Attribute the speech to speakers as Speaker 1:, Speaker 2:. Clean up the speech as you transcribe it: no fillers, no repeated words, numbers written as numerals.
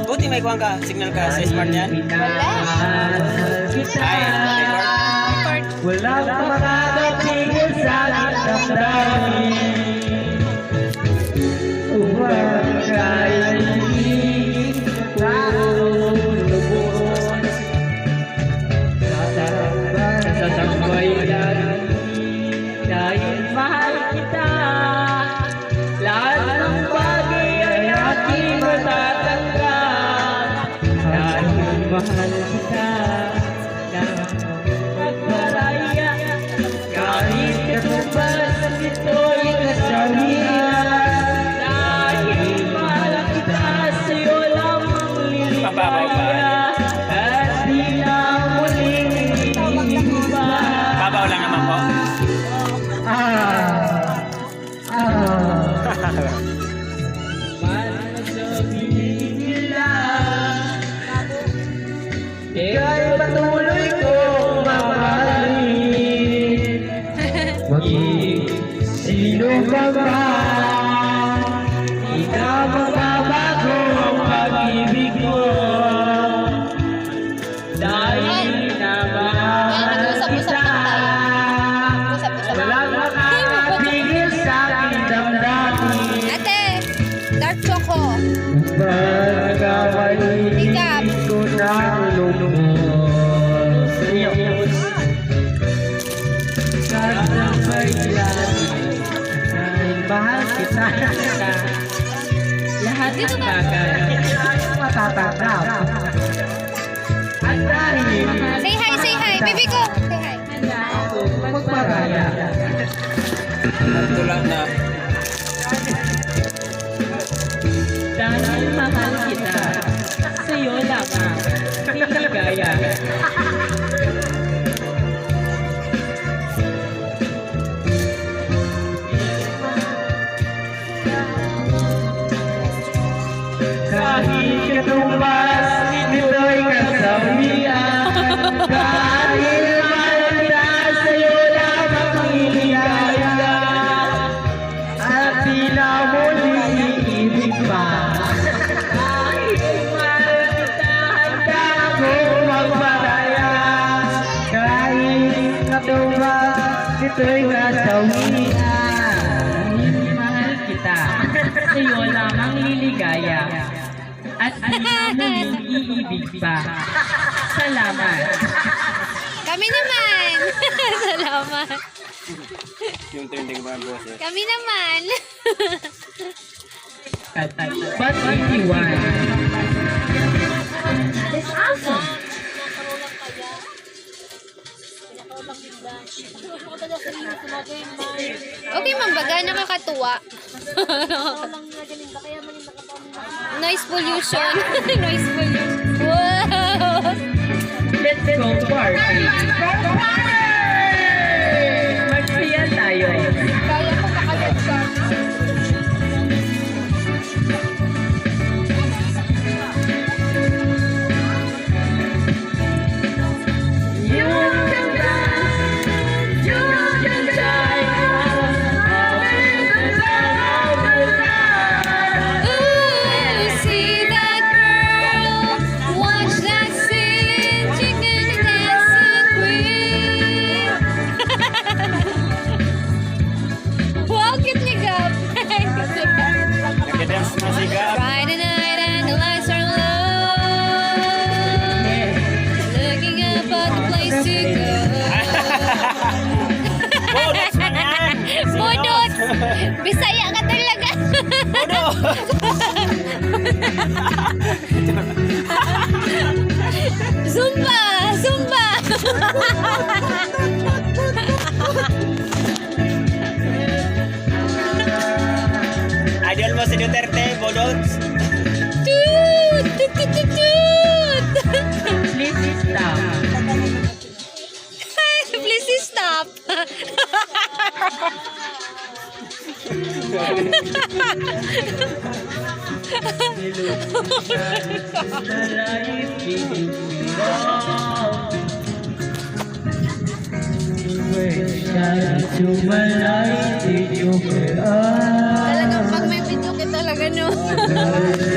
Speaker 1: Buti may kuha ka, signal ka sa smart yan. Ay, record.
Speaker 2: Wala pa makakatigil sa aking damdamin. Upang kaya hihigit ko lubos. Sasambay lagi dahil mahal kita. Lahat ng bagay ay aking matatanggap. Dahil mahal kita. Magparaya kahit katubasan ito'y kasawian. Dahil mahal kita, sa'yo lamang liligaya. At di na muling iiba.
Speaker 1: Babaw lang naman po.
Speaker 2: Paano sabihin nila? Ika'y patuloy kong mamahalin. Maging sino ka ba? Di ka magbabago ang pag-ibig mo. Dahil namahal kita. Walang makatigil sa aking damdamin.
Speaker 3: Ate, dark choco.
Speaker 2: Pagkawalitin ko ng lubos. Kasabay lagi dahil mahal kita. Lahat ng bagay ay matatanggap. At dahil
Speaker 3: Say hi, baby ko. Say hi.
Speaker 2: handa akong magparaya.
Speaker 1: Tulad na.
Speaker 2: Dahil mahal kita, sa'yo lamang niligaya. Kahit katumbas, ito'y kasawian. Dahil mahal kita, sa'yo lamang niligaya. At di na muling iibig pa. Kahit mahal kita, handa akong magparaya. Kahit katumbas, ito'y kasawian. Dahil mahal kita, sa'yo lamang liligaya. At di na muling iibig pa. Salamat.
Speaker 3: Kami naman. Salamat.
Speaker 1: Yung trending ba ang boses?
Speaker 3: Kami naman.
Speaker 2: At ba't iwan?
Speaker 3: Okay, mambaga, nakakatuwa. Noise pollution. Noise pollution. Wow!
Speaker 2: Let's go party! Magsaya tayo!
Speaker 3: Kaya ko makagad ka.
Speaker 2: You can dance, you can shine,
Speaker 3: Ooh, see that girl, watch that scene, chicken dancing queen. Wow, cute ni Gab.
Speaker 1: Nagdadance na si Gab.
Speaker 3: Friday night and the lights are low. Looking up at the place to go.
Speaker 1: Bonus man yan!
Speaker 3: Budot! Bisaya ka talaga. Zumba! Zumba!
Speaker 1: Idol mo si Duterte, Bodots.
Speaker 3: Toot! Toot! Toot! Toot! Toot!
Speaker 2: please stop.
Speaker 3: Please stop.
Speaker 2: Where shall I to my life did you Dahil